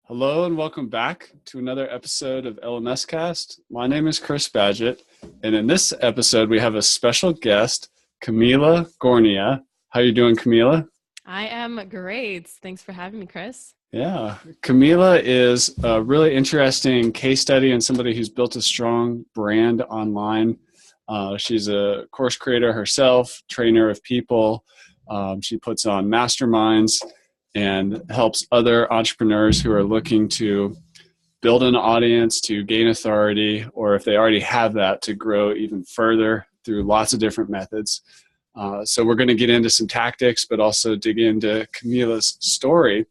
Hello and welcome back to another episode of LMScast. My name is Chris Badgett, and in this episode we have a special guest, Kamila Gornia. How are you doing, Kamila? I am great. Thanks for having me, Chris. Yeah, Kamila is a really interesting case study and somebody who's built a strong brand online. She's a course creator herself, trainer of people. She puts on Masterminds and helps other entrepreneurs who are looking to build an audience, to gain authority, or if they already have that, to grow even further through lots of different methods. So we're going to get into some tactics, but also dig into Kamila's story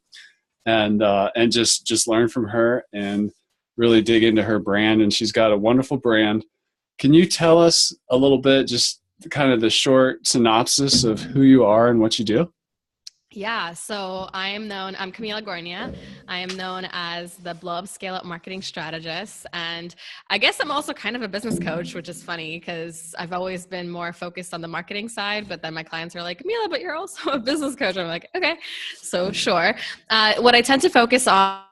and just learn from her and really dig into her brand. And she's got a wonderful brand. Can you tell us a little bit, just kind of the short synopsis of who you are and what you do? Yeah, so I'm Kamila Gornia. I am known as the blow up, scale up marketing strategist. And I guess I'm also kind of a business coach, which is funny because I've always been more focused on the marketing side, but then my clients are like, Kamila, but you're also a business coach. I'm like, okay, so sure. What I tend to focus on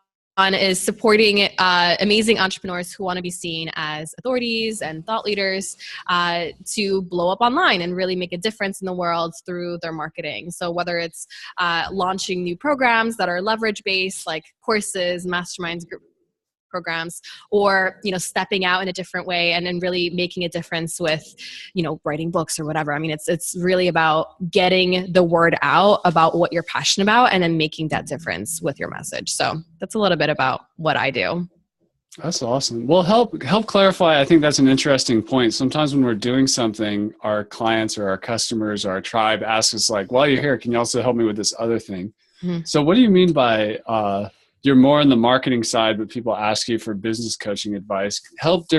is supporting amazing entrepreneurs who want to be seen as authorities and thought leaders to blow up online and really make a difference in the world through their marketing. So whether it's launching new programs that are leverage-based, like courses, masterminds, group programs, or stepping out in a different way and then really making a difference with writing books or whatever. I mean, it's really about getting the word out about what you're passionate about and then making that difference with your message. So that's a little bit about what I do. That's awesome. Well, help clarify. I think that's an interesting point. Sometimes when we're doing something, our clients or our customers or our tribe ask us like, while you're here, can you also help me with this other thing? Mm-hmm. So what do you mean by you're more on the marketing side, but people ask you for business coaching advice? Help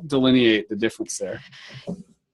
delineate the difference there.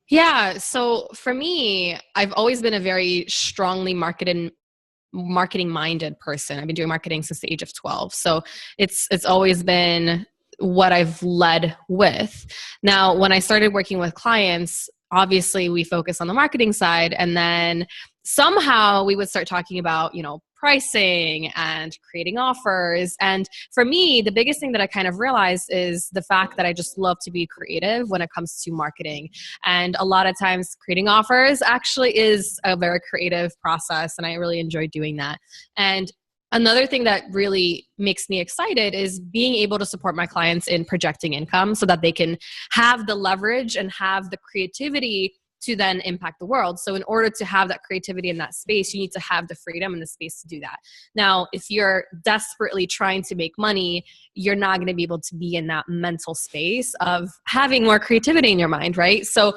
Yeah. So for me, I've always been a very strongly marketing-minded person. I've been doing marketing since the age of 12. So it's always been what I've led with. Now, when I started working with clients, obviously we focus on the marketing side, and then somehow we would start talking about, pricing and creating offers. And for me, the biggest thing that I kind of realized is the fact that I just love to be creative when it comes to marketing. And a lot of times creating offers actually is a very creative process, and I really enjoy doing that. And another thing that really makes me excited is being able to support my clients in projecting income so that they can have the leverage and have the creativity to then impact the world. So in order to have that creativity in that space, you need to have the freedom and the space to do that. Now, if you're desperately trying to make money, you're not going to be able to be in that mental space of having more creativity in your mind, right? So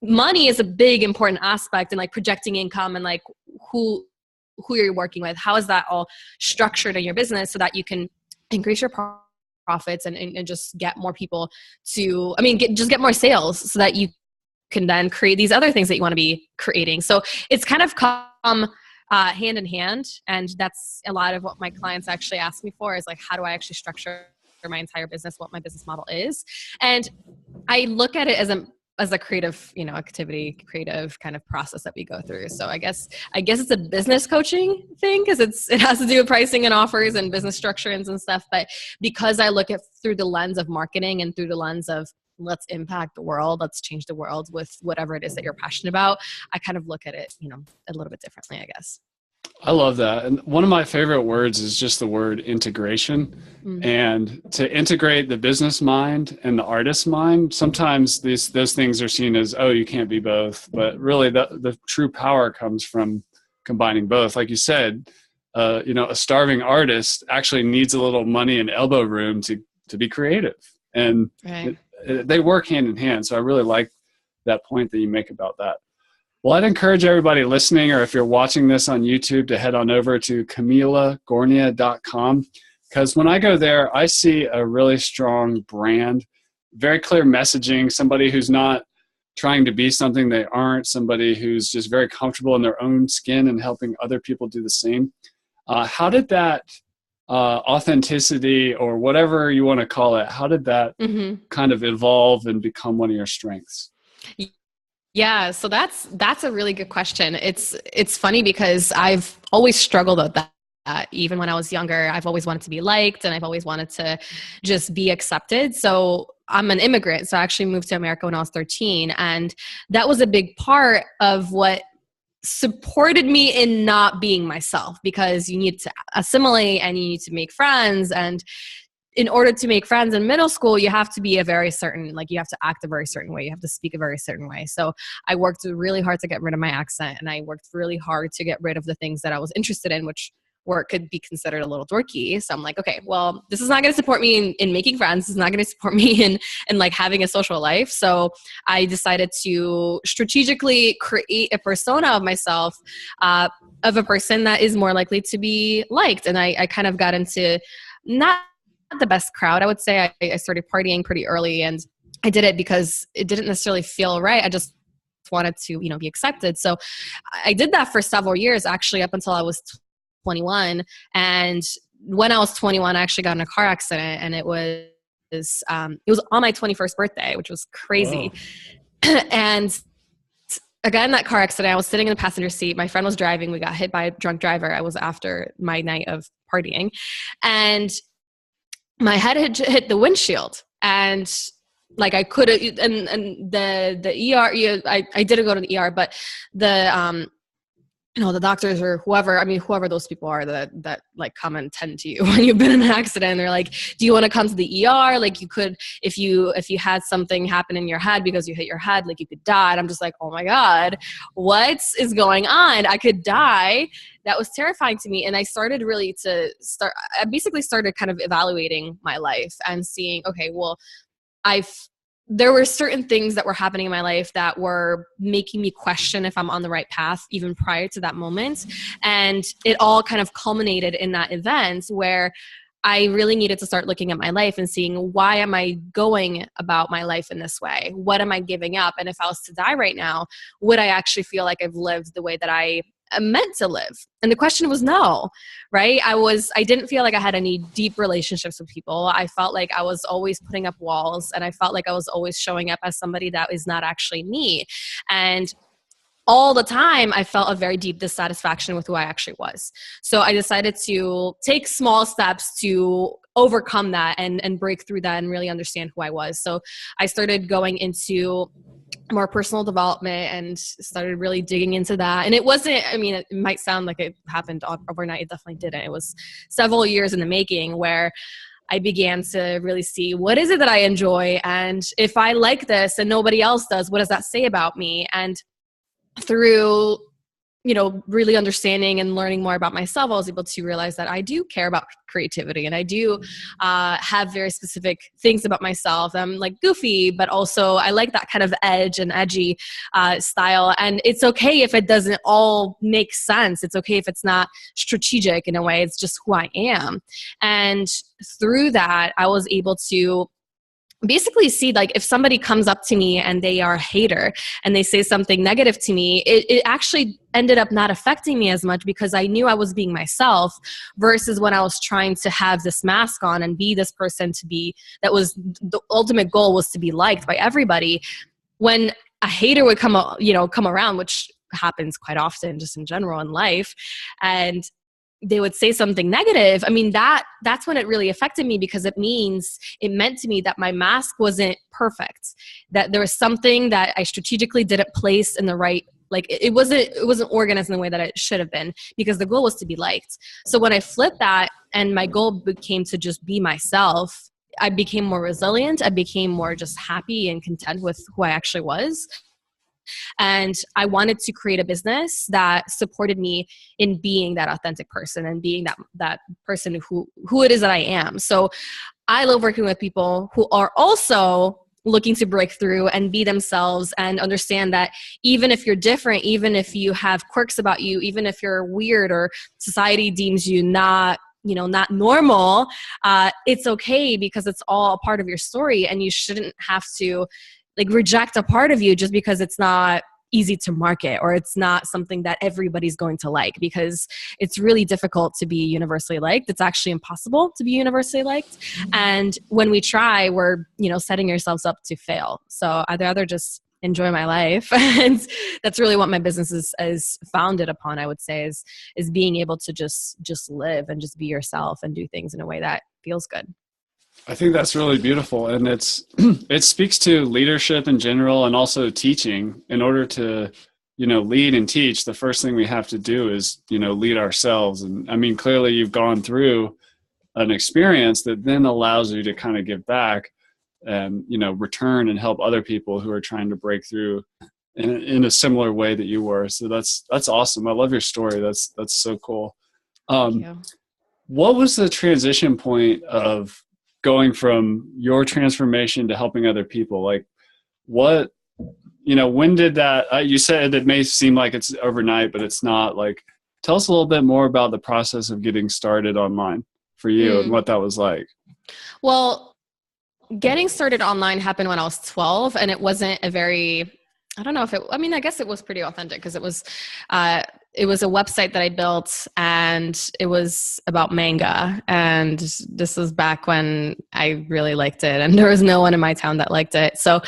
money is a big important aspect in like projecting income and like who you're working with. How is that all structured in your business so that you can increase your profits and just get more people to, just get more sales so that you can then create these other things that you want to be creating. So it's kind of come hand in hand. And that's a lot of what my clients actually ask me for is like, how do I actually structure my entire business, what my business model is? And I look at it as a creative, activity, creative kind of process that we go through. So I guess it's a business coaching thing because it has to do with pricing and offers and business structures and stuff. But because I look at through the lens of marketing and through the lens of let's impact the world, let's change the world with whatever it is that you're passionate about, I kind of look at it, a little bit differently, I guess. I love that. And one of my favorite words is just the word integration. Mm-hmm. And to integrate the business mind and the artist mind, sometimes those things are seen as, oh, you can't be both. But really the true power comes from combining both. Like you said, a starving artist actually needs a little money and elbow room to be creative. And right. They work hand in hand. So I really like that point that you make about that. Well, I'd encourage everybody listening, or if you're watching this on YouTube, to head on over to KamilaGornia.com, because when I go there, I see a really strong brand, very clear messaging, somebody who's not trying to be something they aren't, somebody who's just very comfortable in their own skin and helping other people do the same. How did that authenticity, or whatever you want to call it, how did that kind of evolve and become one of your strengths? Yeah, so that's a really good question. It's funny because I've always struggled with Even when I was younger, I've always wanted to be liked and I've always wanted to just be accepted. So I'm an immigrant. So I actually moved to America when I was 13. And that was a big part of what supported me in not being myself, because you need to assimilate and you need to make friends. And in order to make friends in middle school, you have to be a very certain, like you have to act a very certain way. You have to speak a very certain way. So I worked really hard to get rid of my accent, and I worked really hard to get rid of the things that I was interested in, which where it could be considered a little dorky. So I'm like, okay, well, this is not going to support me in making friends. This is not going to support me in like having a social life. So I decided to strategically create a persona of myself, of a person that is more likely to be liked. And I kind of got into not the best crowd. I would say I started partying pretty early, and I did it because it didn't necessarily feel right. I just wanted to, be accepted. So I did that for several years, actually, up until I was 21. And when I was 21, I actually got in a car accident, and it was on my 21st birthday, which was crazy. And I got in that car accident. I was sitting in the passenger seat. My friend was driving. We got hit by a drunk driver. I was after my night of partying, and my head had hit the windshield, and like I could have, and the ER, I didn't go to the ER, but the the doctors or whoever those people are that like come and tend to you when you've been in an accident, they're like, do you want to come to the ER? Like you could, if you had something happen in your head because you hit your head, like you could die. And I'm just like, oh my God, what is going on? I could die. That was terrifying to me. And I started I basically started kind of evaluating my life and seeing, okay, well, there were certain things that were happening in my life that were making me question if I'm on the right path, even prior to that moment. And it all kind of culminated in that event where I really needed to start looking at my life and seeing, why am I going about my life in this way? What am I giving up? And if I was to die right now, would I actually feel like I've lived the way that I am meant to live? And the question was no, right? I didn't feel like I had any deep relationships with people. I felt like I was always putting up walls, and I felt like I was always showing up as somebody that is not actually me. And all the time, I felt a very deep dissatisfaction with who I actually was. So I decided to take small steps to overcome that and break through that and really understand who I was. So I started going into more personal development and started really digging into that. And it wasn't, it might sound like it happened overnight. It definitely didn't. It was several years in the making where I began to really see, what is it that I enjoy? And if I like this and nobody else does, what does that say about me? And through really understanding and learning more about myself, I was able to realize that I do care about creativity, and I do have very specific things about myself. I'm like goofy, but also I like that kind of edge and edgy style. And it's okay if it doesn't all make sense. It's okay if it's not strategic in a way. It's just who I am. And through that, I was able to basically see, like, if somebody comes up to me and they are a hater and they say something negative to me, it actually ended up not affecting me as much, because I knew I was being myself, versus when I was trying to have this mask on and be this person that was the ultimate goal was to be liked by everybody. When a hater would come around, which happens quite often just in general in life, and they would say something negative, that's when it really affected me, because it meant to me that my mask wasn't perfect, that there was something that I strategically didn't place in the right, like it wasn't organized in the way that it should have been, because the goal was to be liked. So when I flipped that and my goal became to just be myself, I became more resilient. I became more just happy and content with who I actually was. And I wanted to create a business that supported me in being that authentic person and being that person who it is that I am. So I love working with people who are also looking to break through and be themselves, and understand that even if you're different, even if you have quirks about you, even if you're weird or society deems you not normal, it's okay, because it's all a part of your story, and you shouldn't have to reject a part of you just because it's not easy to market, or it's not something that everybody's going to like, because it's really difficult to be universally liked. It's actually impossible to be universally liked. And when we try, we're, setting ourselves up to fail. So I'd rather just enjoy my life. And that's really what my business is founded upon, I would say, is being able to just live and just be yourself and do things in a way that feels good. I think that's really beautiful. And it speaks to leadership in general and also teaching. In order to, lead and teach, the first thing we have to do is, lead ourselves. And I mean, clearly you've gone through an experience that then allows you to kind of give back and, return and help other people who are trying to break through in a similar way that you were. So that's awesome. I love your story. That's so cool. Thank you. What was the transition point of going from your transformation to helping other people? Like what, when did that, you said it may seem like it's overnight, but it's not. Like, tell us a little bit more about the process of getting started online for you and what that was like. Well, getting started online happened when I was 12, and it wasn't a very, I don't know if I guess it was pretty authentic because it was a website that I built, and it was about manga. And this was back when I really liked it, and there was no one in my town that liked it. So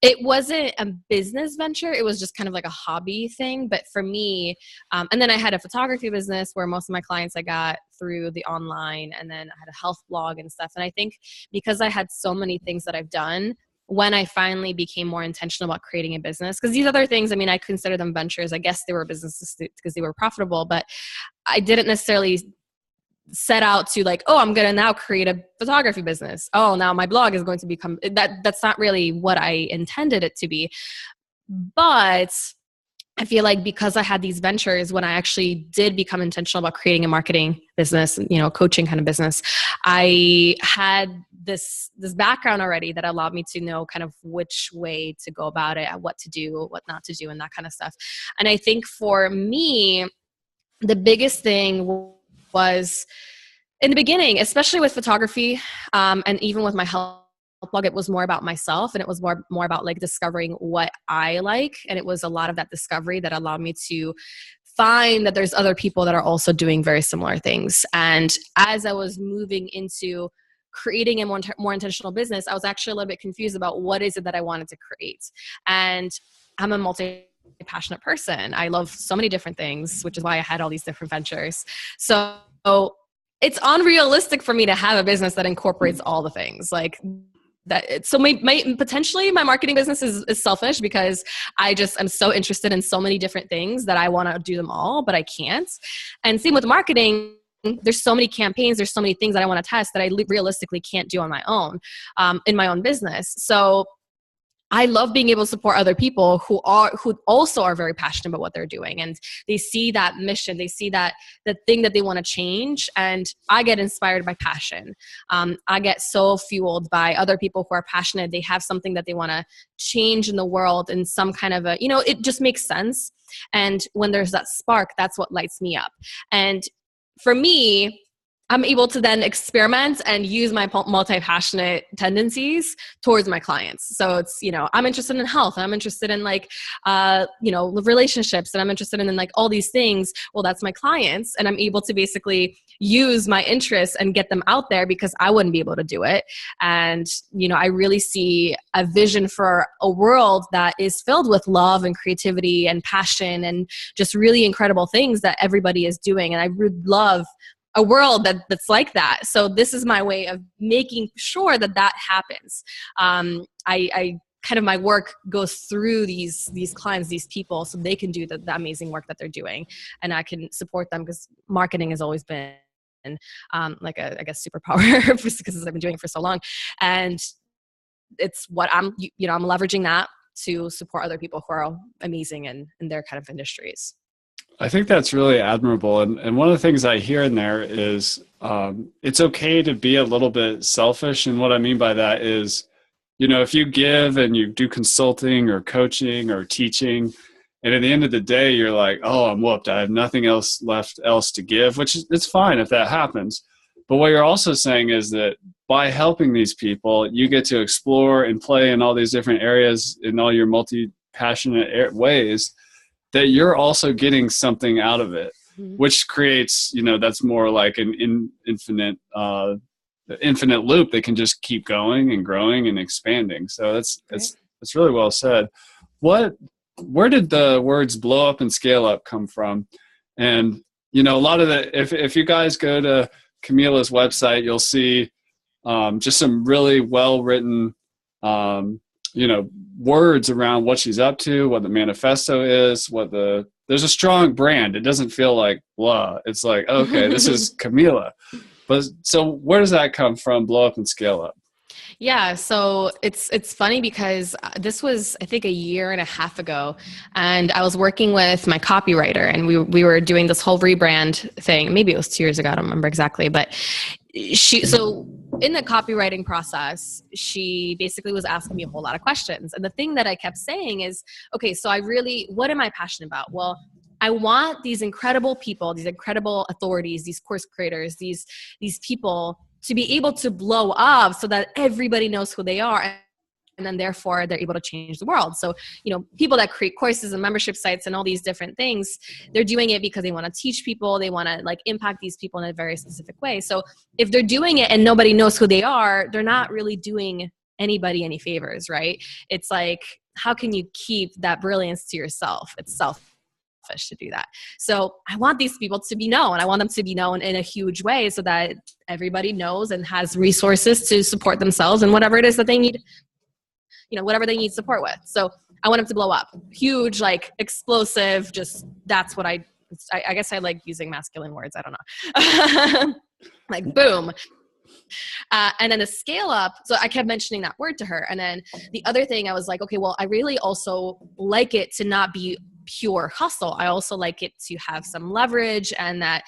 it wasn't a business venture. It was just kind of like a hobby thing. But for me, and then I had a photography business where most of my clients I got through the online, and then I had a health blog and stuff. And I think because I had so many things that I've done, when I finally became more intentional about creating a business, because these other things, I consider them ventures. I guess they were businesses because they were profitable, but I didn't necessarily set out to like, oh, I'm going to now create a photography business. Oh, now my blog is going to become that. That's not really what I intended it to be. But I feel like because I had these ventures, when I actually did become intentional about creating a marketing business, coaching kind of business, I had this background already that allowed me to know kind of which way to go about it, what to do, what not to do, and that kind of stuff. And I think for me, the biggest thing was in the beginning, especially with photography, and even with my health blog, it was more about myself, and it was more about like discovering what I like. And it was a lot of that discovery that allowed me to find that there's other people that are also doing very similar things. And as I was moving into creating a more intentional business, I was actually a little bit confused about what is it that I wanted to create. And I'm a multi-passionate person. I love so many different things, which is why I had all these different ventures. So it's unrealistic for me to have a business that incorporates all the things like that. So potentially my marketing business is selfish because I'm so interested in so many different things that I want to do them all, but I can't. And same with marketing. There's so many campaigns, there's so many things that I want to test that I realistically can't do on my own, in my own business. So I love being able to support other people who also are very passionate about what they're doing, and they see that mission, they see that the thing that they want to change, and I get inspired by passion. I get so fueled by other people who are passionate. They have something that they want to change in the world in some kind of it just makes sense. And when there's that spark, that's what lights me up. And for me, I'm able to then experiment and use my multi-passionate tendencies towards my clients. So it's, I'm interested in health, and I'm interested in relationships, and I'm interested in like all these things. Well, that's my clients. And I'm able to basically use my interests and get them out there because I wouldn't be able to do it. And, I really see a vision for a world that is filled with love and creativity and passion and just really incredible things that everybody is doing. And I would love a world that's like that. So this is my way of making sure that happens. I kind of, my work goes through these clients, these people, so they can do the amazing work that they're doing, and I can support them because marketing has always been like I guess superpower because I've been doing it for so long, and it's what I'm leveraging that to support other people who are amazing in their kind of industries. I think that's really admirable. And one of the things I hear in there is it's okay to be a little bit selfish. And what I mean by that is, if you give and you do consulting or coaching or teaching, and at the end of the day, you're like, oh, I'm whooped. I have nothing else left to give, which it's fine if that happens. But what you're also saying is that by helping these people, you get to explore and play in all these different areas in all your multi-passionate ways, that you're also getting something out of it, which creates, that's more like an infinite loop that can just keep going and growing and expanding. So that's really well said. where did the words blow up and scale up come from? And, you know, a lot of if you guys go to Kamila's website, you'll see just some really well-written, you know, words around what she's up to, what the manifesto is, there's a strong brand. It doesn't feel like blah. It's like, okay, this is Kamila. But so where does that come from, blow up and scale up? Yeah, so it's funny because this was, I think, a year and a half ago, and I was working with my copywriter, and we were doing this whole rebrand thing. Maybe it was 2 years ago, I don't remember exactly, but so in the copywriting process, she basically was asking me a whole lot of questions. And the thing that I kept saying is, okay, so what am I passionate about? Well, I want these incredible people, these incredible authorities, these course creators, these people to be able to blow up so that everybody knows who they are. And then therefore they're able to change the world. So, you know, people that create courses and membership sites and all these different things, they're doing it because they want to teach people. They want to like impact these people in a very specific way. So if they're doing it and nobody knows who they are, they're not really doing anybody any favors, right? It's like, how can you keep that brilliance to yourself? It's selfish to do that. So I want these people to be known. I want them to be known in a huge way so that everybody knows and has resources to support themselves and whatever it is that they need, you know, whatever they need support with. So I want them to blow up. Huge, like explosive, just that's what I guess I like using masculine words. I don't know. Like boom. And then the scale up, so I kept mentioning that word to her. And then the other thing I was like, okay, well, I really also like it to not be pure hustle. I also like it to have some leverage and that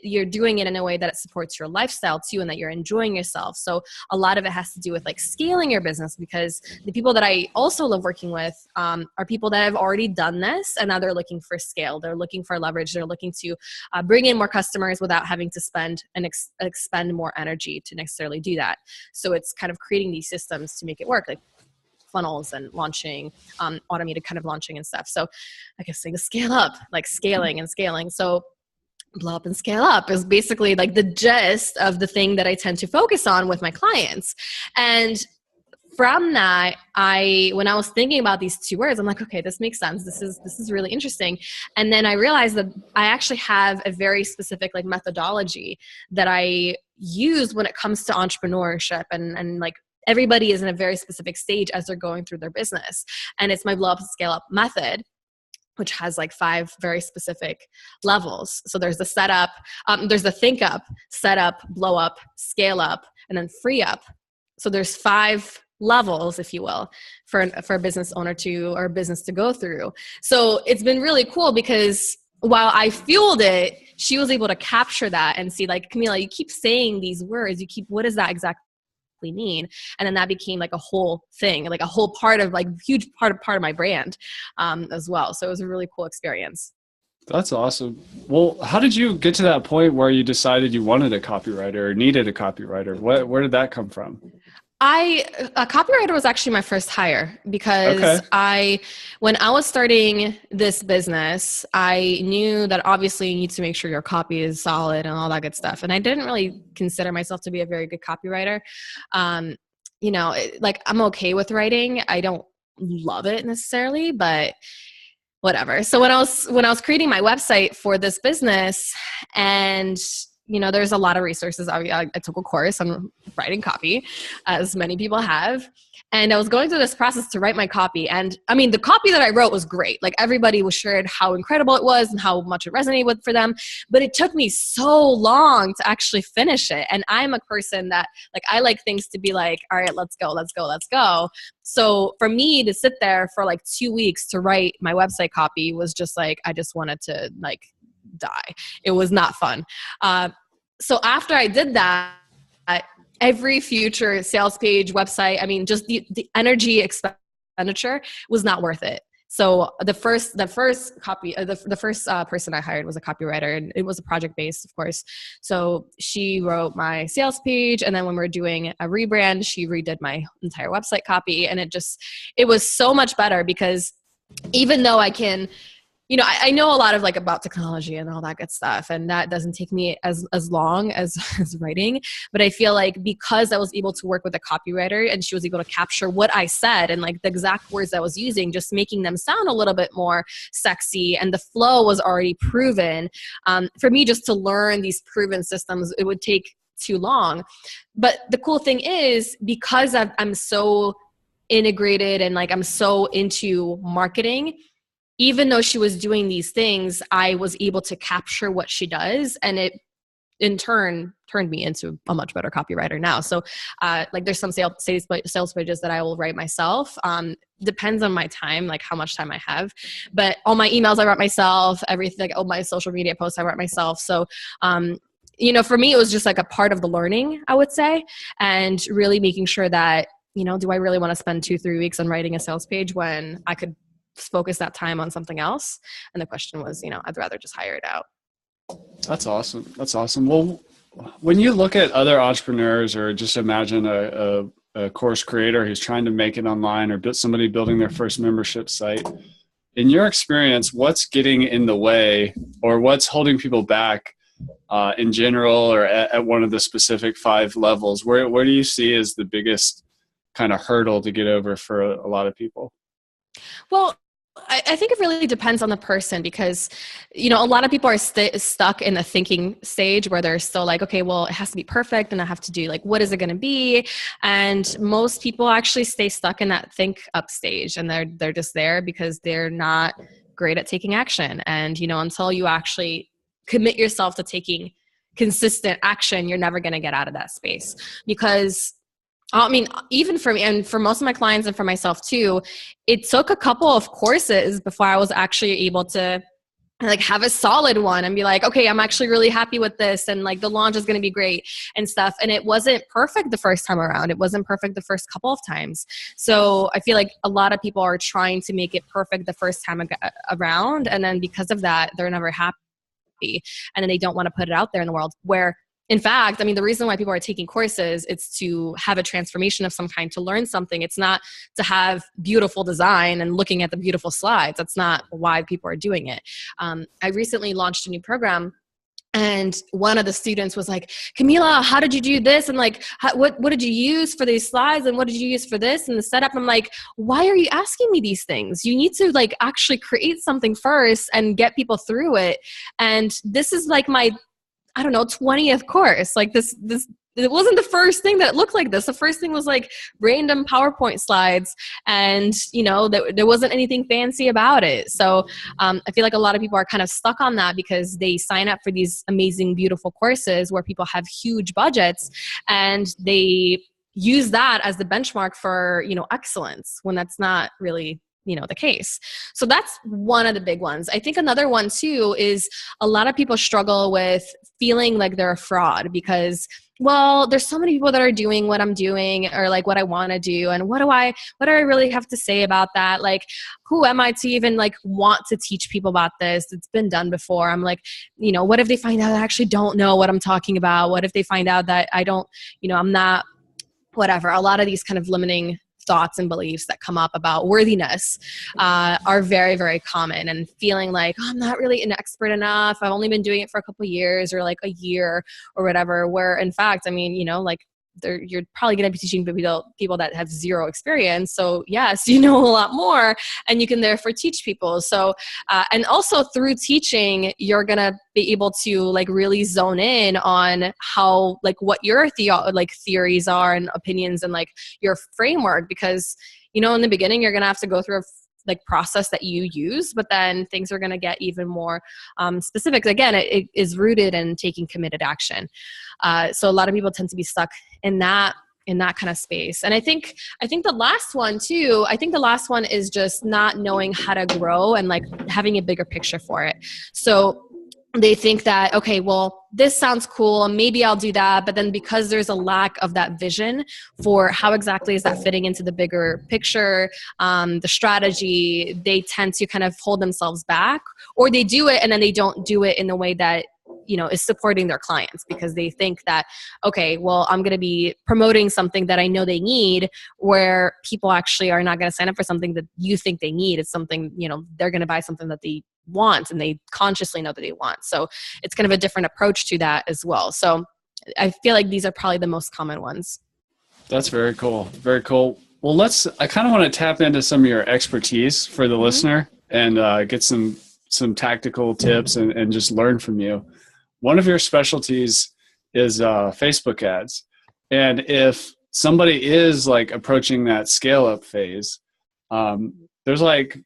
you're doing it in a way that it supports your lifestyle too and that you're enjoying yourself. So a lot of it has to do with like scaling your business, because the people that I also love working with are people that have already done this and now they're looking for scale. They're looking for leverage. They're looking to bring in more customers without having to spend and expend more energy to necessarily do that. So it's kind of creating these systems to make it work, like funnels and launching, automated kind of launching and stuff. So I guess saying to scale up, like scaling and scaling. So blow up and scale up is basically like the gist of the thing that I tend to focus on with my clients. And from that, when I was thinking about these two words, I'm like, okay, this makes sense. This is really interesting. And then I realized that I actually have a very specific like methodology that I use when it comes to entrepreneurship and like everybody is in a very specific stage as they're going through their business. And it's my blow up and scale up method, which has like 5 very specific levels. So there's the setup, there's the think up, set up, blow up, scale up, and then free up. So there's 5 levels, if you will, for a business owner or business to go through. So it's been really cool because while I fueled it, she was able to capture that and see like, Kamila, you keep saying these words, what does that exactly mean? And then that became like a whole thing, like a whole part of like huge part of my brand as well. So it was a really cool experience. That's awesome. Well, how did you get to that point where you decided you wanted a copywriter or needed a copywriter? Where did that come from? A copywriter was actually my first hire because when I was starting this business, I knew that obviously you need to make sure your copy is solid and all that good stuff. And I didn't really consider myself to be a very good copywriter. You know, like I'm okay with writing. I don't love it necessarily, but whatever. So when I was creating my website for this business, and you know, there's a lot of resources. I took a course on writing copy, as many people have. And I was going through this process to write my copy. And I mean, the copy that I wrote was great. Like everybody was shared how incredible it was and how much it resonated for them. But it took me so long to actually finish it. And I'm a person that like, I like things to be like, all right, let's go. So for me to sit there for like 2 weeks to write my website copy was just like, I just wanted to like die. It was not fun. So after I did that, every future sales page, website, I mean, just the energy expenditure was not worth it. So the first person I hired was a copywriter, and it was a project based, of course. So she wrote my sales page, and then when we were doing a rebrand, she redid my entire website copy, and it was so much better because even though I can I know a lot of like about technology and all that good stuff, and that doesn't take me as long as writing. But I feel like because I was able to work with a copywriter and she was able to capture what I said and like the exact words I was using, just making them sound a little bit more sexy, and the flow was already proven. For me, just to learn these proven systems, it would take too long. But the cool thing is, because I'm so integrated and like I'm so into marketing, even though she was doing these things, I was able to capture what she does, and it in turn turned me into a much better copywriter now. So like there's some sales pages that I will write myself. Depends on my time, like how much time I have. But all my emails I write myself, everything, like all my social media posts I write myself. So for me, it was just like a part of the learning, I would say, and really making sure that, do I really want to spend 2-3 weeks on writing a sales page when I could focus that time on something else? And the question was, I'd rather just hire it out. That's awesome. That's awesome. Well, when you look at other entrepreneurs, or just imagine a course creator who's trying to make it online, or somebody building their first membership site, in your experience, what's getting in the way, or what's holding people back in general, or at one of the specific 5 levels? Where do you see as the biggest kind of hurdle to get over for a lot of people? Well, I think it really depends on the person, because, a lot of people are stuck in the thinking stage where they're still like, okay, well, it has to be perfect and I have to do like, what is it going to be? And most people actually stay stuck in that think up stage, and they're just there because they're not great at taking action. And, until you actually commit yourself to taking consistent action, you're never going to get out of that space. Because even for me and for most of my clients and for myself too, it took a couple of courses before I was actually able to like have a solid one and be like, okay, I'm actually really happy with this, and like the launch is going to be great and stuff. And it wasn't perfect the first time around. It wasn't perfect the first couple of times. So I feel like a lot of people are trying to make it perfect the first time around, and then because of that, they're never happy, and then they don't want to put it out there in the world. Where in fact, the reason why people are taking courses, it's to have a transformation of some kind, to learn something. It's not to have beautiful design and looking at the beautiful slides. That's not why people are doing it. I recently launched a new program, and one of the students was like, Kamila, how did you do this? And like, what did you use for these slides? And what did you use for this? And the setup, I'm like, why are you asking me these things? You need to like actually create something first and get people through it. And this is like my 20th course. Like this, it wasn't the first thing that looked like this. The first thing was like random PowerPoint slides, and there wasn't anything fancy about it. So I feel like a lot of people are kind of stuck on that because they sign up for these amazing, beautiful courses where people have huge budgets, and they use that as the benchmark for, excellence, when that's not really the case. So that's one of the big ones. I think another one too is a lot of people struggle with feeling like they're a fraud because, well, there's so many people that are doing what I'm doing or like what I want to do. And what do I really have to say about that? Like, who am I to even like want to teach people about this? It's been done before. I'm like, what if they find out I actually don't know what I'm talking about? What if they find out that I don't, I'm not, whatever. A lot of these kind of limiting thoughts and beliefs that come up about worthiness are very, very common, and feeling like, oh, I'm not really an expert enough. I've only been doing it for a couple of years or like a year or whatever, where in fact, like you're probably going to be teaching people that have zero experience. So yes, you know a lot more, and you can therefore teach people. So, and also through teaching, you're going to be able to like really zone in on how, like what your theories are and opinions and like your framework, because, in the beginning, you're going to have to go through a process that you use, but then things are going to get even more specific. Again, it is rooted in taking committed action. So a lot of people tend to be stuck in that kind of space. And I think the last one too, is just not knowing how to grow and like having a bigger picture for it. So they think that, okay, well, this sounds cool, maybe I'll do that. But then because there's a lack of that vision for how exactly is that fitting into the bigger picture, the strategy, they tend to kind of hold themselves back, or they do it and then they don't do it in the way that is supporting their clients because they think that, okay, well, I'm going to be promoting something that I know they need, where people actually are not going to sign up for something that you think they need. It's something, they're going to buy something that they want and they consciously know that they want. So it's kind of a different approach to that as well. So I feel like these are probably the most common ones. That's very cool. Very cool. Well, I kind of want to tap into some of your expertise for the listener and get some tactical tips and just learn from you. One of your specialties is Facebook ads. And if somebody is like approaching that scale up phase, there's like,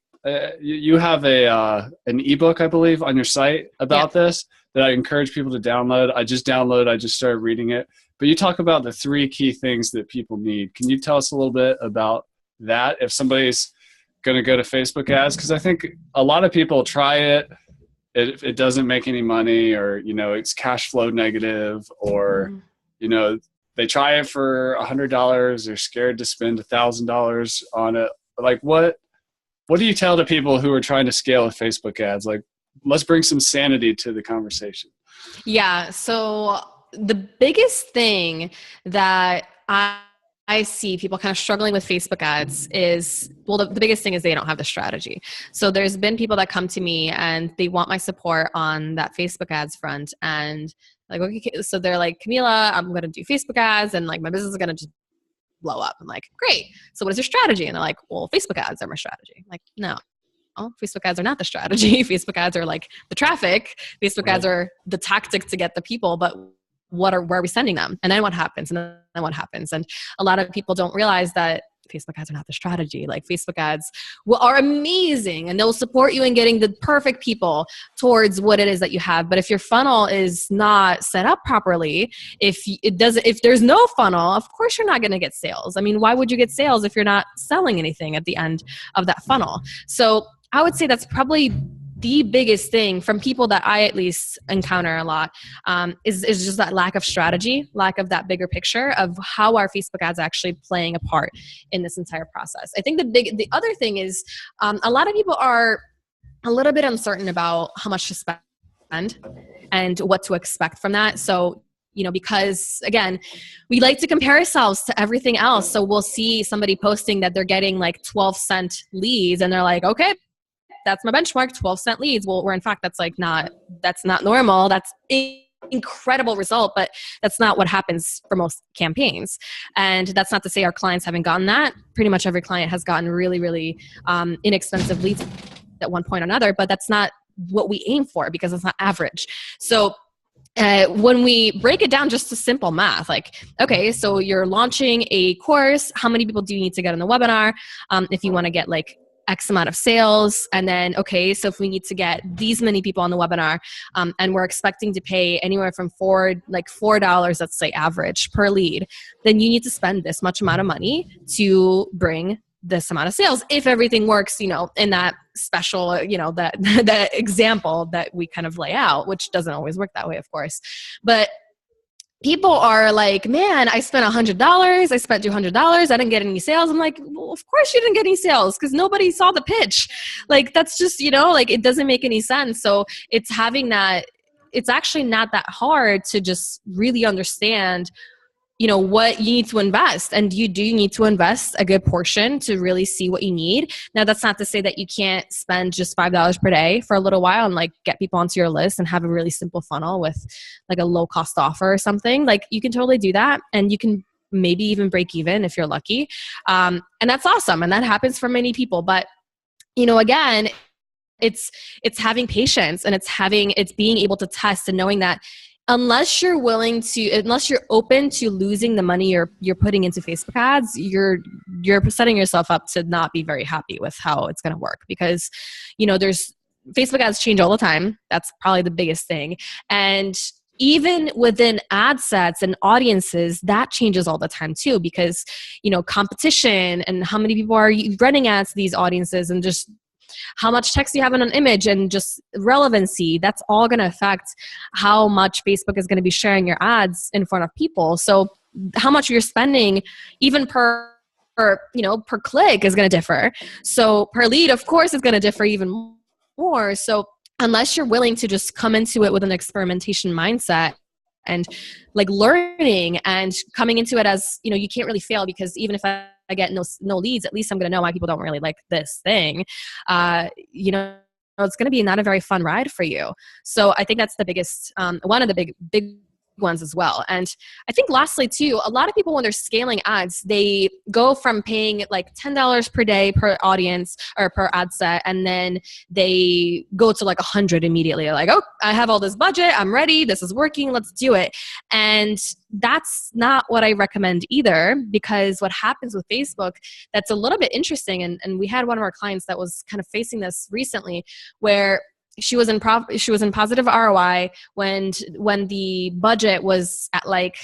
you have an ebook, I believe, on your site about this that I encourage people to download. I just started reading it. But you talk about the 3 key things that people need. Can you tell us a little bit about that if somebody's going to go to Facebook ads? Because I think a lot of people try it. It doesn't make any money, or, it's cash flow negative, or, they try it for $100. They're scared to spend $1,000 on it. Like, what do you tell to people who are trying to scale with Facebook ads? Like, let's bring some sanity to the conversation. Yeah. So the biggest thing that I see people kind of struggling with Facebook ads is, well, the biggest thing is they don't have the strategy. So there's been people that come to me and they want my support on that Facebook ads front. And like, okay, so they're like, Kamila, I'm going to do Facebook ads and like my business is going to just blow up. I'm like, great. So what is your strategy? And they're like, well, Facebook ads are my strategy. I'm like, no. Oh, Facebook ads are not the strategy. Facebook ads are like the traffic. Facebook ads are the tactic to get the people, but where are we sending them? And then what happens? And then what happens? And a lot of people don't realize that Facebook ads are not the strategy. Like, Facebook ads are amazing and they'll support you in getting the perfect people towards what it is that you have. But if your funnel is not set up properly, if there's no funnel, of course you're not going to get sales. I mean, why would you get sales if you're not selling anything at the end of that funnel? So I would say that's probably the biggest thing from people that I at least encounter a lot, is just that lack of strategy, lack of that bigger picture of how our Facebook ads actually playing a part in this entire process. I think the other thing is a lot of people are a little bit uncertain about how much to spend and what to expect from that. So, because again, we like to compare ourselves to everything else. So we'll see somebody posting that they're getting like 12-cent leads and they're like, okay, that's my benchmark, 12-cent leads. Well, where in fact, that's not normal. That's incredible result, but that's not what happens for most campaigns. And that's not to say our clients haven't gotten that. Pretty much every client has gotten really, really inexpensive leads at one point or another, but that's not what we aim for because it's not average. So when we break it down just to simple math, like, okay, so you're launching a course. How many people do you need to get on the webinar? If you want to get like X amount of sales. And then, okay, so if we need to get these many people on the webinar, and we're expecting to pay anywhere from $4, let's say average per lead, then you need to spend this much amount of money to bring this amount of sales. If everything works, in that special, that example that we kind of lay out, which doesn't always work that way, of course. But people are like, man, I spent $100. I spent $200. I didn't get any sales. I'm like, well, of course you didn't get any sales because nobody saw the pitch. Like, that's just, it doesn't make any sense. So it's having that, it's actually not that hard to just really understand, what you need to invest. And you do need to invest a good portion to really see what you need. Now, that's not to say that you can't spend just $5 per day for a little while and like get people onto your list and have a really simple funnel with like a low cost offer or something. Like, you can totally do that. And you can maybe even break even if you're lucky. And that's awesome. And that happens for many people. But, again, it's having patience and it's being able to test and knowing that unless you're open to losing the money you're putting into Facebook ads, you're setting yourself up to not be very happy with how it's going to work because, there's Facebook ads change all the time. That's probably the biggest thing. And even within ad sets and audiences, that changes all the time too, because, competition and how many people are running ads to these audiences and just how much text you have in an image and just relevancy, that's all going to affect how much Facebook is going to be sharing your ads in front of people. So how much you're spending even per click is going to differ. So per lead, of course, is going to differ even more. So unless you're willing to just come into it with an experimentation mindset and like learning and coming into it as, you can't really fail, because even if I get no leads, at least I'm going to know why people don't really like this thing. It's going to be not a very fun ride for you. So I think that's the biggest, one of the big ones as well. And I think lastly too, a lot of people when they're scaling ads, they go from paying like $10 per day per audience or per ad set, and then they go to like 100 immediately. They're like, oh, I have all this budget, I'm ready, this is working, let's do it. And that's not what I recommend either, because what happens with Facebook that's a little bit interesting, and we had one of our clients that was kind of facing this recently, where she was in positive ROI when the budget was at like,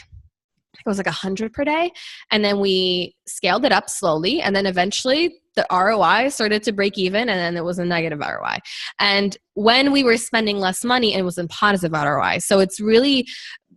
it was like 100 per day. And then we scaled it up slowly. And then eventually the ROI started to break even, and then it was a negative ROI. And when we were spending less money, it was in positive ROI. So it's really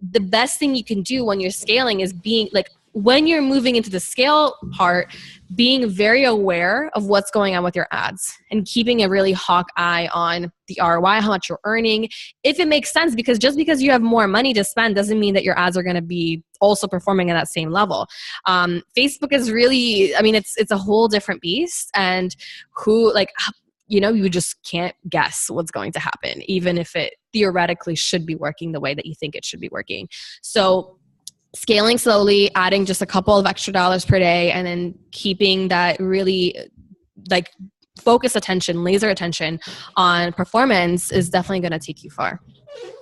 the best thing you can do when you're scaling is being like, when you're moving into the scale part, being very aware of what's going on with your ads and keeping a really hawk eye on the ROI, how much you're earning, if it makes sense, because just because you have more money to spend doesn't mean that your ads are going to be also performing at that same level. Facebook is really, it's a whole different beast, and you just can't guess what's going to happen, even if it theoretically should be working the way that you think it should be working. So scaling slowly, adding just a couple of extra dollars per day, and then keeping that really like focus attention, laser attention on performance is definitely going to take you far.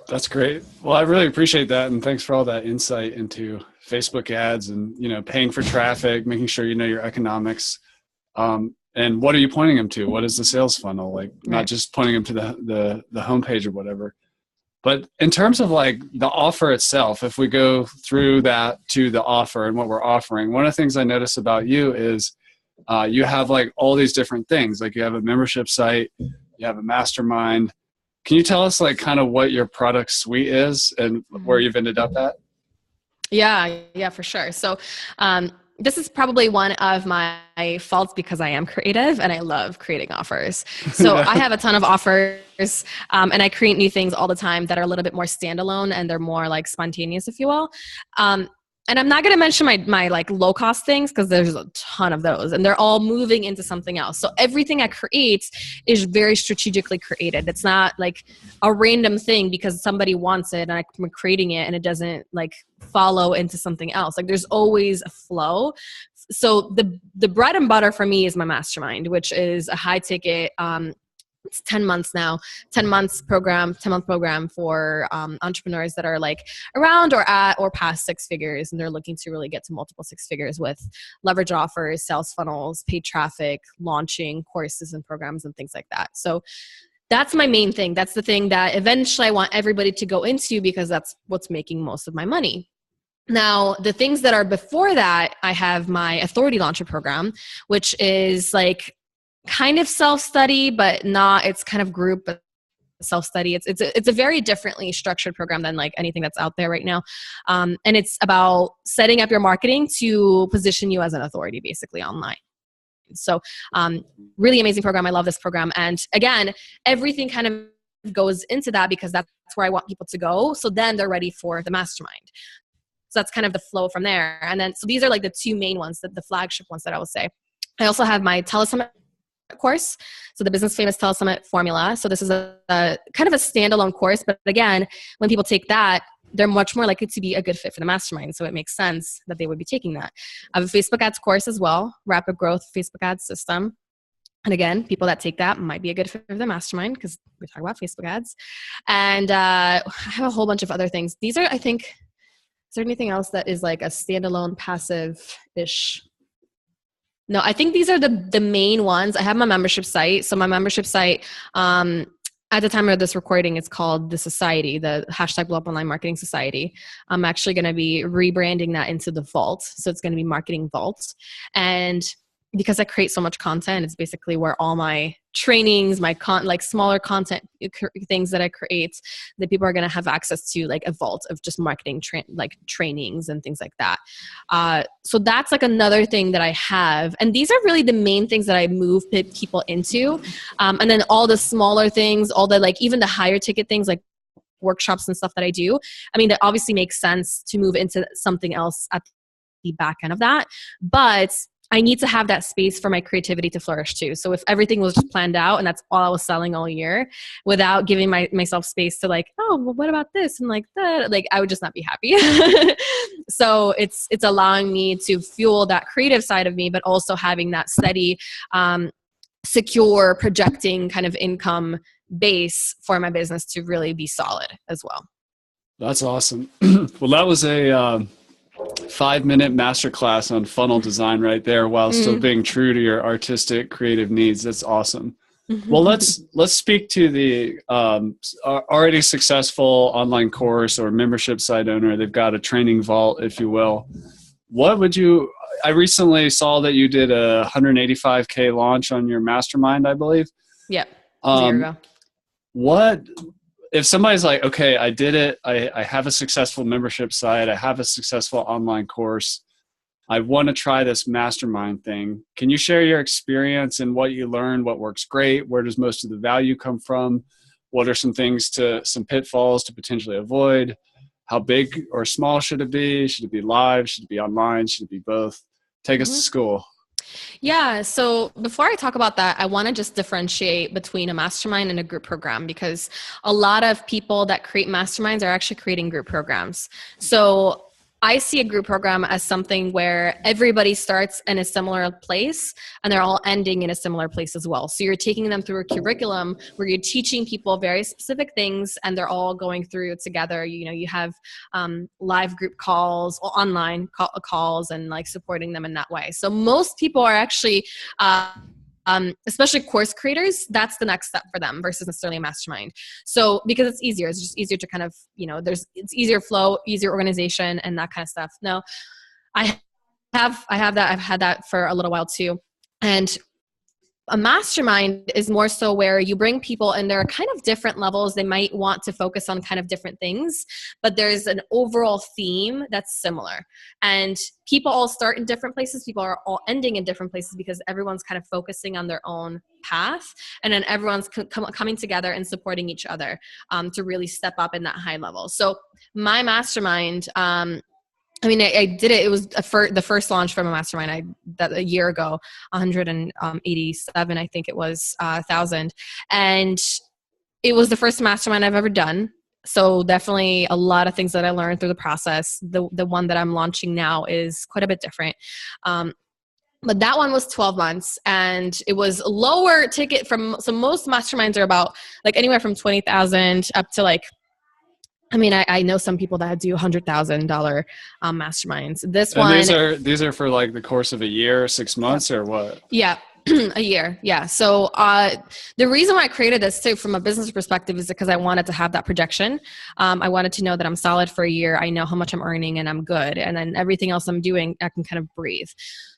That's great. Well, I really appreciate that. And thanks for all that insight into Facebook ads and, paying for traffic, making sure you know your economics. And what are you pointing them to? What is the sales funnel? Like, not just pointing them to the homepage or whatever. But in terms of like the offer itself, if we go through that to the offer and what we're offering, one of the things I notice about you is you have like all these different things. Like you have a membership site, you have a mastermind. Can you tell us like kind of what your product suite is and where you've ended up at? Yeah, for sure. So this is probably one of my faults, because I am creative and I love creating offers. So I have a ton of offers and I create new things all the time that are a little bit more standalone and they're more like spontaneous, if you will. And I'm not going to mention my like low cost things, because there's a ton of those and they're all moving into something else. So everything I create is very strategically created. It's not like a random thing because somebody wants it and I'm creating it and it doesn't like follow into something else. Like there's always a flow. So the bread and butter for me is my mastermind, which is a high ticket, it's 10 months now, 10 month program for entrepreneurs that are like around or at or past 6 figures. And they're looking to really get to multiple 6 figures with leverage offers, sales funnels, paid traffic, launching courses and programs and things like that. So that's my main thing. That's the thing that eventually I want everybody to go into, because that's what's making most of my money. Now, the things that are before that, I have my Authority Launcher program, which is like kind of self-study, but not, it's kind of group self-study. It's a very differently structured program than like anything that's out there right now. And it's about setting up your marketing to position you as an authority basically online. So really amazing program. I love this program. And again, everything kind of goes into that because that's where I want people to go. So then they're ready for the mastermind. So that's kind of the flow from there. And then, so these are like the 2 main ones, the flagship ones that I would say. I also have my Telesummit course. So the Business Famous Telesummit Formula. So this is a kind of a standalone course, but again, when people take that, they're much more likely to be a good fit for the mastermind. So it makes sense that they would be taking that. I have a Facebook ads course as well, Rapid Growth Facebook Ads System. And again, people that take that might be a good fit for the mastermind because we talk about Facebook ads. And I have a whole bunch of other things. These are, I think, is there anything else that is like a standalone passive-ish? No, I think these are the main ones. I have my membership site. So my membership site, at the time of this recording, it's called the Society, the hashtag Blow Up Online Marketing Society. I'm actually going to be rebranding that into the Vault. So it's going to be Marketing Vault. And because I create so much content, it's basically where all my trainings, my like smaller content things that I create, that people are going to have access to, like a vault of just marketing like trainings and things like that. So that's like another thing that I have. And these are really the main things that I move people into. And then all the smaller things, all the like even the higher ticket things like workshops and stuff that I do. I mean, that obviously makes sense to move into something else at the back end of that. But I need to have that space for my creativity to flourish too. So if everything was just planned out and that's all I was selling all year without giving myself space to like, oh, well, what about this? And like that, like I would just not be happy. So it's allowing me to fuel that creative side of me, but also having that steady, secure, projecting kind of income base for my business to really be solid as well. That's awesome. Well, that was a 5-minute masterclass on funnel design right there, while still being true to your artistic creative needs. That's awesome. Well, let's speak to the already successful online course or membership site owner. They've got a training vault, if you will. What would you, I recently saw that you did a 185K launch on your mastermind, I believe. Yep. A year ago. What, if somebody's like, okay, I did it. I have a successful membership site. I have a successful online course. I want to try this mastermind thing. Can you share your experience and what you learned? What works great? Where does most of the value come from? What are some pitfalls to potentially avoid? How big or small should it be? Should it be live? Should it be online? Should it be both? Take us to school. Yeah. So before I talk about that, I want to just differentiate between a mastermind and a group program, because a lot of people that create masterminds are actually creating group programs. So I see a group program as something where everybody starts in a similar place and they're all ending in a similar place as well. So you're taking them through a curriculum where you're teaching people very specific things and they're all going through it together. You know, you have live group calls or online calls and like supporting them in that way. So most people are actually especially course creators, that's the next step for them versus necessarily a mastermind. So because it's just easier to kind of, it's easier flow, easier organization and that kind of stuff. No, I have that. I've had that for a little while too. And a mastermind is more so where you bring people and there are kind of different levels. They might want to focus on kind of different things, but there's an overall theme that's similar. And people all start in different places. People are all ending in different places because everyone's kind of focusing on their own path. And then everyone's coming together and supporting each other to really step up in that high level. So my mastermind, I did it. It was the first launch from a mastermind a year ago, 187, I think it was, 1,000. And it was the first mastermind I've ever done. So definitely a lot of things that I learned through the process. The one that I'm launching now is quite a bit different. But that one was 12 months and it was lower ticket so most masterminds are about like anywhere from 20,000 up to like, I know some people that do $100,000 masterminds. This one, these are for like the course of a year, 6 months, or what? Yeah, a year. Yeah. So the reason why I created this too, from a business perspective, is because I wanted to have that projection. I wanted to know that I'm solid for a year. I know how much I'm earning and I'm good. And then everything else I'm doing, I can kind of breathe.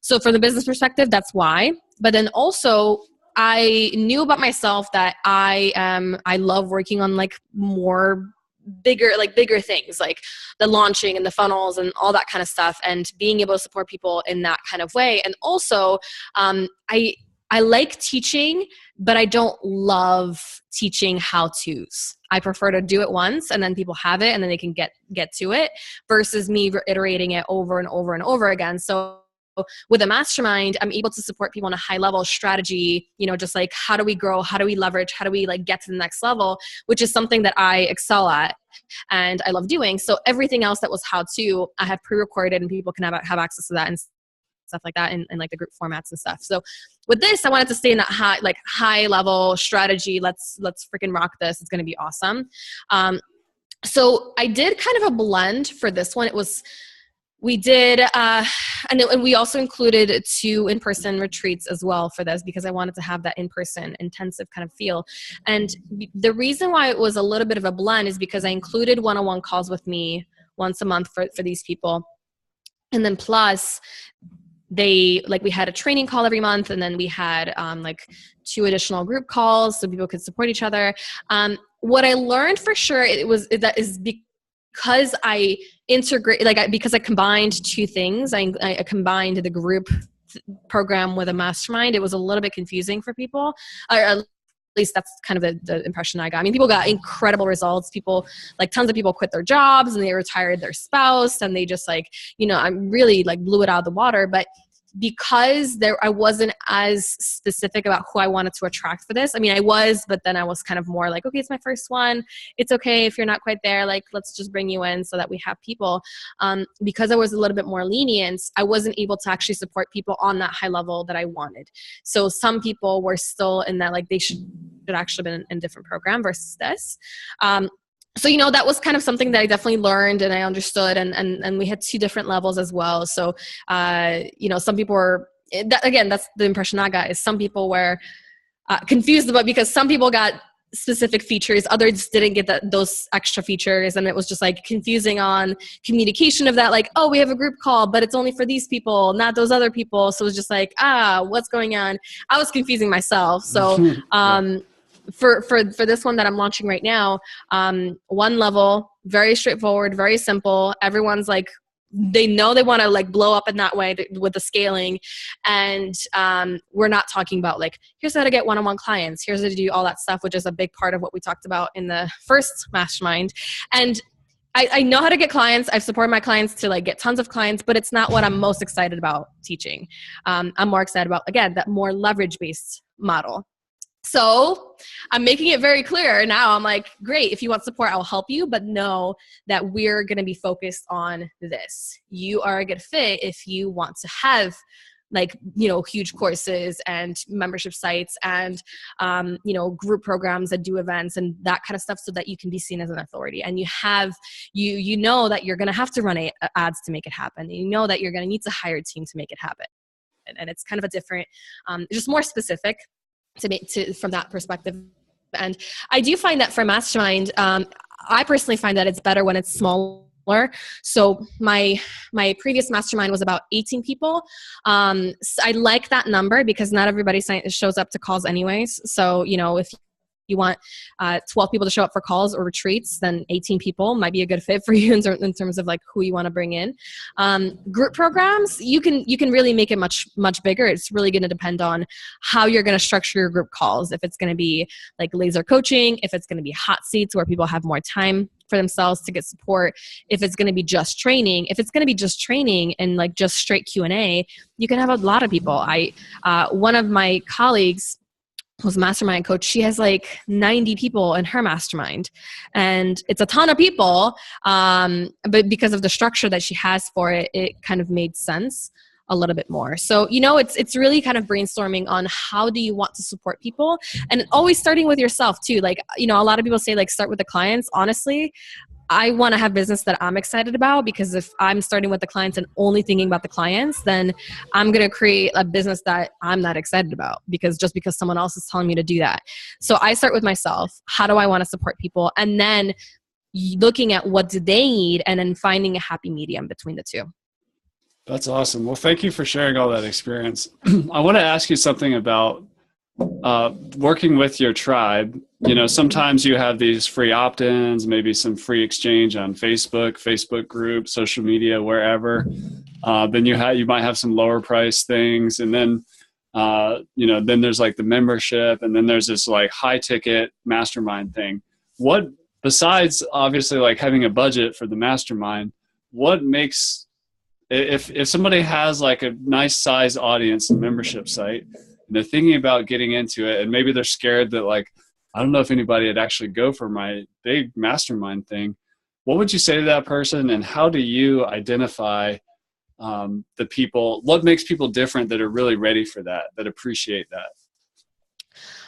So from the business perspective, that's why. But then also, I knew about myself that I love working on like bigger things like the launching and the funnels and all that kind of stuff, and being able to support people in that kind of way. And also I like teaching, but I don't love teaching how-tos. I prefer to do it once and then people have it and then they can get to it versus me reiterating it over and over and over again. So with a mastermind, I'm able to support people on a high level strategy, just like how do we grow? How do we leverage? How do we like get to the next level, which is something that I excel at and I love doing. So everything else that was how to, I have pre-recorded and people can have access to that and stuff like that in like the group formats and stuff. So with this, I wanted to stay in that high level strategy. Let's freaking rock this. It's going to be awesome. So I did kind of a blend for this one. We did, and we also included 2 in-person retreats as well for this because I wanted to have that in-person intensive kind of feel. And the reason why it was a little bit of a blend is because I included one-on-one calls with me once a month for these people. And then plus, we had a training call every month, and then we had like 2 additional group calls so people could support each other. What I learned for sure because I integrate, because I combined 2 things. I combined the group program with a mastermind. It was a little bit confusing for people, or at least that's kind of the impression I got. I mean, people got incredible results. Tons of people quit their jobs and they retired their spouse, and they just I really blew it out of the water. But because I wasn't as specific about who I wanted to attract for this. I mean, I was, but then I was kind of more like, okay, it's my first one. It's okay if you're not quite there. Let's just bring you in so that we have people. Because I was a little bit more lenient, I wasn't able to actually support people on that high level that I wanted. So some people were still in that, they should actually been in a different program versus this. So, that was kind of something that I definitely learned and I understood, and we had 2 different levels as well. So, some people were, that's the impression I got, is some people were confused about, because some people got specific features, others didn't get those extra features, and it was just confusing on communication of that, we have a group call, but it's only for these people, not those other people. So it was just what's going on? I was confusing myself. So, For this one that I'm launching right now, 1 level, very straightforward, very simple. Everyone's they know they want to blow up in that way with the scaling. And we're not talking about here's how to get one-on-one clients, here's how to do all that stuff, which is a big part of what we talked about in the first mastermind. And I know how to get clients. I've supported my clients to get tons of clients, but it's not what I'm most excited about teaching. I'm more excited about, again, that more leverage-based model. So I'm making it very clear now. I'm great, if you want support, I'll help you, but know that we're going to be focused on this. You are a good fit if you want to have huge courses and membership sites and, group programs that do events and that kind of stuff, so that you can be seen as an authority. And you know that you're going to have to run ads to make it happen. You know that you're going to need to hire a team to make it happen. And it's kind of a different, just more specific from that perspective. And I do find that for Mastermind, I personally find that it's better when it's smaller. So my previous Mastermind was about 18 people. So I like that number because not everybody shows up to calls anyways. So, if you want 12 people to show up for calls or retreats, then 18 people might be a good fit for you in terms of who you want to bring in. Group programs, you can really make it much, much bigger. It's really going to depend on how you're going to structure your group calls. If it's going to be laser coaching, if it's going to be hot seats where people have more time for themselves to get support, if it's going to be just training. If it's going to be just training and just straight Q&A, you can have a lot of people. One of my colleagues who's a mastermind coach, she has 90 people in her mastermind, and it's a ton of people. But because of the structure that she has for it, it kind of made sense a little bit more. So, it's really kind of brainstorming on how do you want to support people, and always starting with yourself too. A lot of people say start with the clients. Honestly, I want to have business that I'm excited about, because if I'm starting with the clients and only thinking about the clients, then I'm going to create a business that I'm not excited about because someone else is telling me to do that. So I start with myself. How do I want to support people? And then looking at what do they need, and then finding a happy medium between the 2. That's awesome. Well, thank you for sharing all that experience. I want to ask you something about working with your tribe. Sometimes you have these free opt-ins, maybe some free exchange on Facebook group, social media, wherever. Then you might have some lower price things. And then, then there's the membership, and then there's this high ticket mastermind thing. What, besides obviously having a budget for the mastermind, what makes, if somebody has a nice size audience and membership site, and they're thinking about getting into it, and maybe they're scared that I don't know if anybody would actually go for my big mastermind thing, what would you say to that person? And how do you identify the people, what makes people different that are really ready for that appreciate that?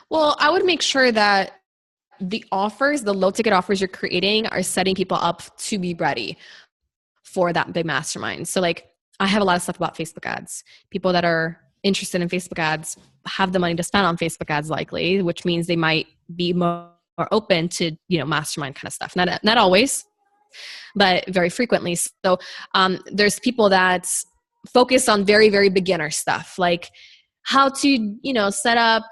Well, I would make sure that the low ticket offers you're creating are setting people up to be ready for that big mastermind. So I have a lot of stuff about Facebook ads. People that are interested in Facebook ads have the money to spend on Facebook ads likely, which means they might be more open to, mastermind kind of stuff. Not always, but very frequently. So there's people that focus on very, very beginner stuff, like how to, you know, set up,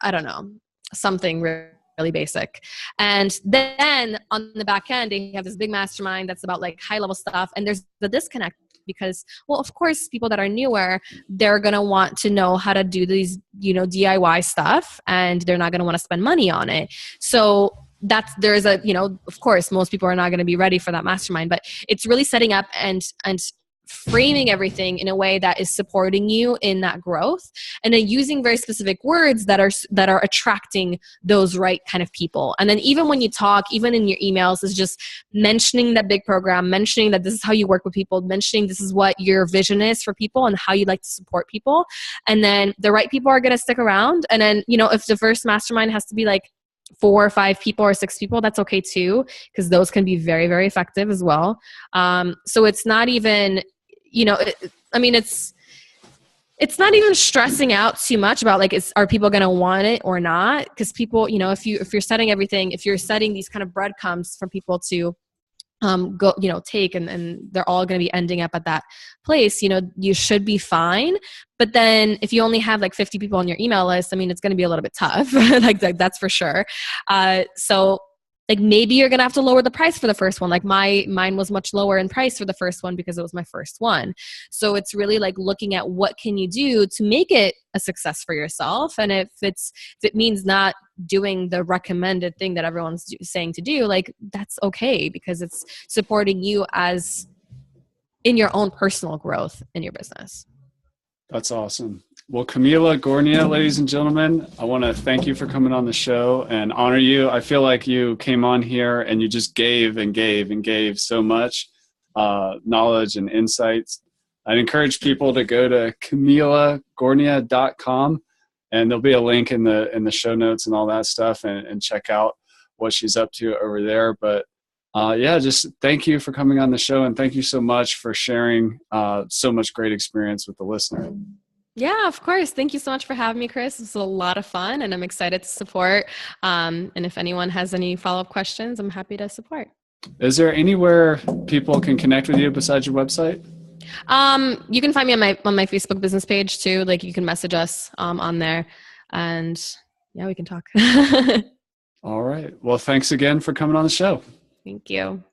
I don't know, something really basic. And then on the back end, they have this big mastermind that's about like high level stuff. And there's the disconnect because, well, of course, people that are newer, they're going to want to know how to do these, you know, DIY stuff, and they're not going to want to spend money on it. So there's a, you know, of course, most people are not going to be ready for that mastermind, but it's really setting up and framing everything in a way that is supporting you in that growth, and then using very specific words that are attracting those right kind of people. And then even when you talk, even in your emails, is just mentioning that big program, mentioning that this is how you work with people, mentioning this is what your vision is for people and how you like to support people. And then the right people are going to stick around. And then, you know, if the first mastermind has to be like 4 or 5 people or 6 people, that's okay too, because those can be very, very effective as well. So it's not even, you know, it's not even stressing out too much about like, are people going to want it or not? Because people, you know, if you're setting these kind of breadcrumbs for people to go, you know, take, and they're all going to be ending up at that place, you know, you should be fine. But then if you only have like 50 people on your email list, I mean, it's going to be a little bit tough. like that's for sure. So like maybe you're going to have to lower the price for the first one. Like mine was much lower in price for the first one because it was my first one. So it's really like looking at what can you do to make it a success for yourself. And if it means not doing the recommended thing that everyone's saying to do, like that's okay, because it's supporting you as in your own personal growth in your business. That's awesome. Well, Kamila Gornia, ladies and gentlemen, I want to thank you for coming on the show and honor you. I feel like you came on here and you just gave and gave and gave so much knowledge and insights. I'd encourage people to go to KamilaGornia.com, and there'll be a link in the show notes and all that stuff, and check out what she's up to over there. But yeah, just thank you for coming on the show, and thank you so much for sharing so much great experience with the listener. Yeah, of course. Thank you so much for having me, Chris. It was a lot of fun, and I'm excited to support. And if anyone has any follow-up questions, I'm happy to support. Is there anywhere people can connect with you besides your website? You can find me on my Facebook business page too. Like you can message us on there, and yeah, we can talk. All right. Well, thanks again for coming on the show. Thank you.